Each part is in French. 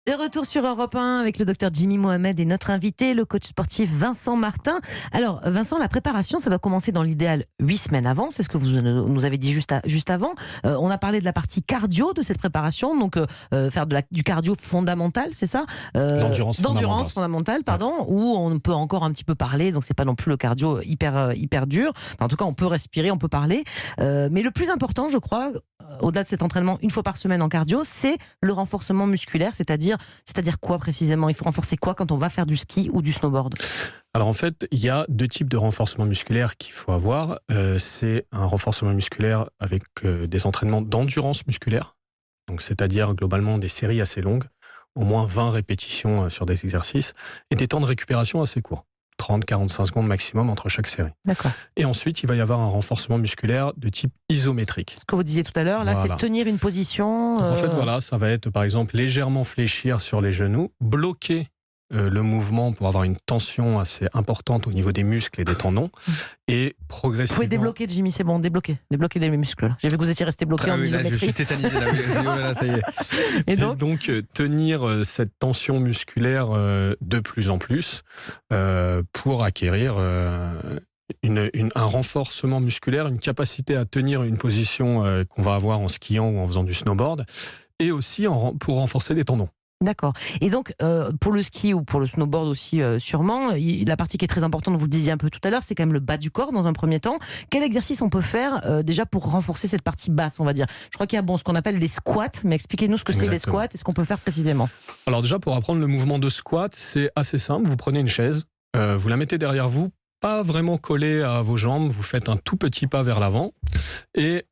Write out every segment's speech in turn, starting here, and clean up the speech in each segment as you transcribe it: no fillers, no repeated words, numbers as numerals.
De retour sur Europe 1 avec le docteur Jimmy Mohamed et notre invité, le coach sportif Vincent Martin. Alors Vincent, la préparation, ça doit commencer dans l'idéal 8 semaines avant, c'est ce que vous nous avez dit juste avant. On a parlé de la partie cardio de cette préparation, donc faire du cardio fondamental, c'est ça, D'endurance fondamentale, pardon, où on peut encore un petit peu parler, donc c'est pas non plus le cardio hyper dur. Enfin, en tout cas, on peut respirer, on peut parler. Mais le plus important, je crois, au-delà de cet entraînement une fois par semaine en cardio, c'est le renforcement musculaire, c'est-à-dire quoi précisément? Il faut renforcer quoi quand on va faire du ski ou du snowboard? Alors en fait, il y a 2 types de renforcement musculaire qu'il faut avoir. C'est un renforcement musculaire avec des entraînements d'endurance musculaire, donc c'est-à-dire globalement des séries assez longues, au moins 20 répétitions sur des exercices, et des temps de récupération assez courts. 30-45 secondes maximum entre chaque série. D'accord. Et ensuite, il va y avoir un renforcement musculaire de type isométrique. Ce que vous disiez tout à l'heure, là, voilà. C'est tenir une position... En fait, voilà, ça va être par exemple légèrement fléchir sur les genoux, bloquer le mouvement pour avoir une tension assez importante au niveau des muscles et des tendons, et progressivement... Vous pouvez débloquer, Jimmy, c'est bon, débloquer les muscles. Là. J'ai vu que vous étiez resté bloqué en isométrie. Là, je suis tétanisé, là, là, ça y est. Et donc tenir cette tension musculaire de plus en plus pour acquérir un renforcement musculaire, une capacité à tenir une position qu'on va avoir en skiant ou en faisant du snowboard, et aussi pour renforcer les tendons. D'accord. Et donc, pour le ski ou pour le snowboard aussi, sûrement, la partie qui est très importante, vous le disiez un peu tout à l'heure, c'est quand même le bas du corps dans un premier temps. Quel exercice on peut faire déjà pour renforcer cette partie basse, on va dire? Je crois qu'il y a ce qu'on appelle des squats, mais expliquez-nous ce que c'est les squats et ce qu'on peut faire précisément. Alors déjà, pour apprendre le mouvement de squat, c'est assez simple. Vous prenez une chaise, vous la mettez derrière vous, pas vraiment collée à vos jambes, vous faites un tout petit pas vers l'avant et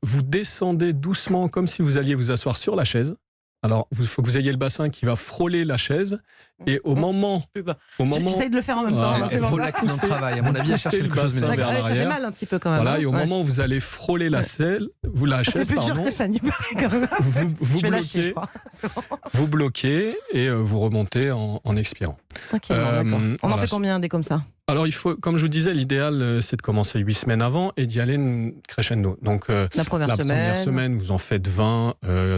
vous descendez doucement comme si vous alliez vous asseoir sur la chaise. Alors, il faut que vous ayez le bassin qui va frôler la chaise, et au moment... J'essaye de le faire en même temps. Il faut l'accent de travail, à mon avis, à chercher quelque chose vers ça l'arrière. fait mal un petit peu quand même. Voilà, et au moment où vous allez frôler la chaise, c'est plus dur que ça, n'y paraît quand même. Vous je vais bloquez, lâcher, je crois. Bon. Vous bloquez et vous remontez en expirant. Okay, on en fait combien des comme ça? Alors, il faut, comme je vous disais, l'idéal, c'est de commencer 8 semaines avant et d'y aller crescendo. Donc, la première semaine, vous en faites 20,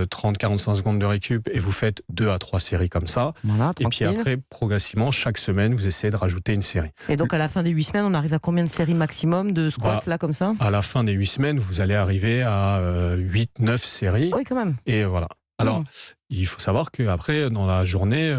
30, 45 secondes de récup et vous faites 2 à 3 séries comme ça. Voilà, et puis après, progressivement, chaque semaine, vous essayez de rajouter une série. Et donc, à la fin des 8 semaines, on arrive à combien de séries maximum de squats, là, comme ça? À la fin des 8 semaines, vous allez arriver à 8-9 séries. Oui, quand même. Et voilà. Alors, il faut savoir qu'après, dans la journée,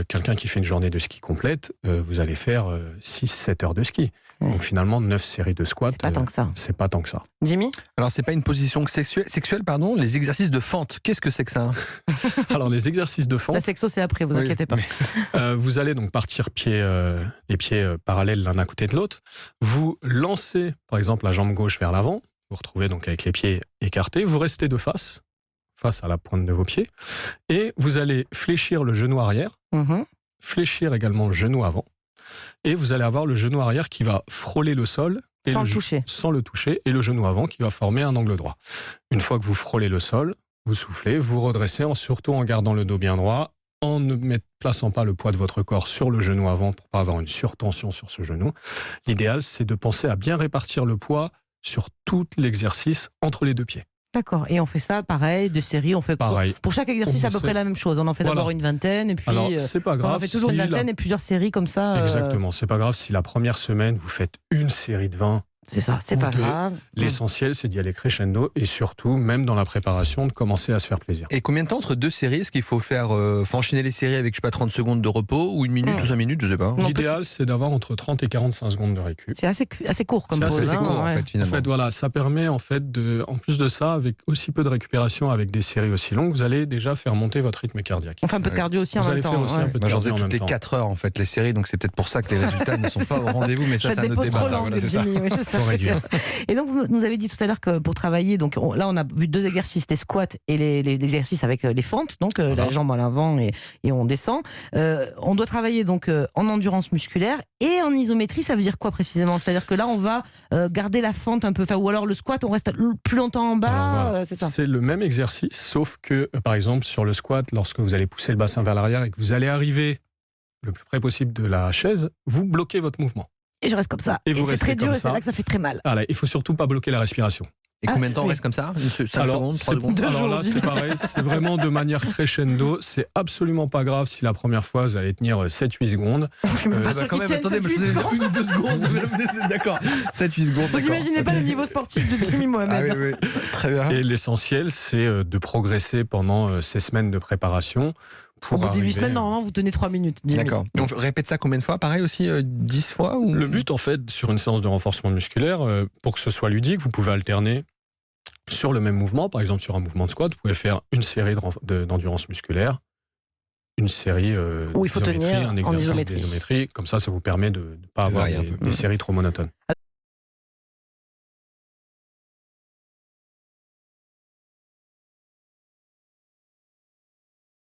quelqu'un qui fait une journée de ski complète, vous allez faire 6-7 heures de ski. Donc finalement, 9 séries de squats, c'est pas tant que ça. C'est pas tant que ça. Jimmy? Alors, c'est pas une position sexuelle, pardon, les exercices de fente, qu'est-ce que c'est que ça? Alors, les exercices de fente... La sexo, c'est après, vous inquiétez pas. Vous allez donc partir les pieds parallèles l'un à côté de l'autre. Vous lancez, par exemple, la jambe gauche vers l'avant. Vous retrouvez donc avec les pieds écartés. Vous restez de face à la pointe de vos pieds, et vous allez fléchir le genou arrière, fléchir également le genou avant, et vous allez avoir le genou arrière qui va frôler le sol, et sans le toucher, et le genou avant qui va former un angle droit. Une fois que vous frôlez le sol, vous soufflez, vous redressez, surtout en gardant le dos bien droit, en ne plaçant pas le poids de votre corps sur le genou avant pour pas avoir une surtension sur ce genou. L'idéal, c'est de penser à bien répartir le poids sur tout l'exercice entre les 2 pieds. D'accord, et on fait ça pareil, des séries, on fait pareil. Pour chaque exercice à peu près la même chose. On en fait d'abord une vingtaine, et puis alors, c'est pas grave, on fait toujours une vingtaine et plusieurs séries comme ça. Exactement, c'est pas grave si la première semaine vous faites une série de 20. C'est ça, c'est pas grave. L'essentiel, c'est d'y aller crescendo et surtout, même dans la préparation, de commencer à se faire plaisir. Et combien de temps entre 2 séries? Est-ce qu'il faut faire faut enchaîner les séries avec, je sais pas, 30 secondes de repos ou 1 minute ou 5 minutes, je sais pas? L'idéal, c'est d'avoir entre 30 et 45 secondes de récup. C'est assez court comme pause. C'est assez court, en fait, finalement. En fait, voilà, ça permet, en plus de ça, avec aussi peu de récupération, avec des séries aussi longues, vous allez déjà faire monter votre rythme cardiaque. On fait un peu de cardio aussi en même temps. Moi, j'en faisais toutes les 4 heures, en fait, les séries, donc c'est peut-être pour ça que les résultats ne sont pas au rendez-vous, mais ça, c'est un autre débat. Faut réduire. Et donc, vous nous avez dit tout à l'heure que pour travailler, donc là, on a vu 2 exercices, les squats et les exercices avec les fentes, donc la jambe à l'avant et on descend. On doit travailler donc en endurance musculaire et en isométrie, ça veut dire quoi précisément? C'est-à-dire que là, on va garder la fente un peu, ou alors le squat, on reste plus longtemps en bas, voilà. c'est ça? C'est le même exercice, sauf que, par exemple, sur le squat, lorsque vous allez pousser le bassin vers l'arrière et que vous allez arriver le plus près possible de la chaise, vous bloquez votre mouvement. Et je reste comme ça. Et c'est très dur et c'est là que ça fait très mal. Voilà, il ne faut surtout pas bloquer la respiration. Et combien de temps on reste comme ça 5 secondes, 3 secondes? Alors là, c'est pareil, c'est vraiment de manière crescendo. C'est absolument pas grave si la première fois, vous allez tenir 7-8 secondes. Je suis même pas sûr quand qu'il même, tienne attendez, je 7-8 faisais secondes. 1 ou 2 secondes. D'accord, 7-8 secondes. Vous imaginez pas le niveau sportif de Jimmy Mohamed. Ah oui, très bien. Et l'essentiel, c'est de progresser pendant ces semaines de préparation. Au bout des 8 semaines, normalement, vous tenez 3 minutes. D'accord. Et on répète ça combien de fois? Pareil aussi, 10 fois ou... Le but, en fait, sur une séance de renforcement musculaire, pour que ce soit ludique, vous pouvez alterner sur le même mouvement. Par exemple, sur un mouvement de squat, vous pouvez faire une série d'endurance musculaire, une série où il faut tenir un exercice d'isométrie. Comme ça vous permet de ne pas avoir des séries trop monotones.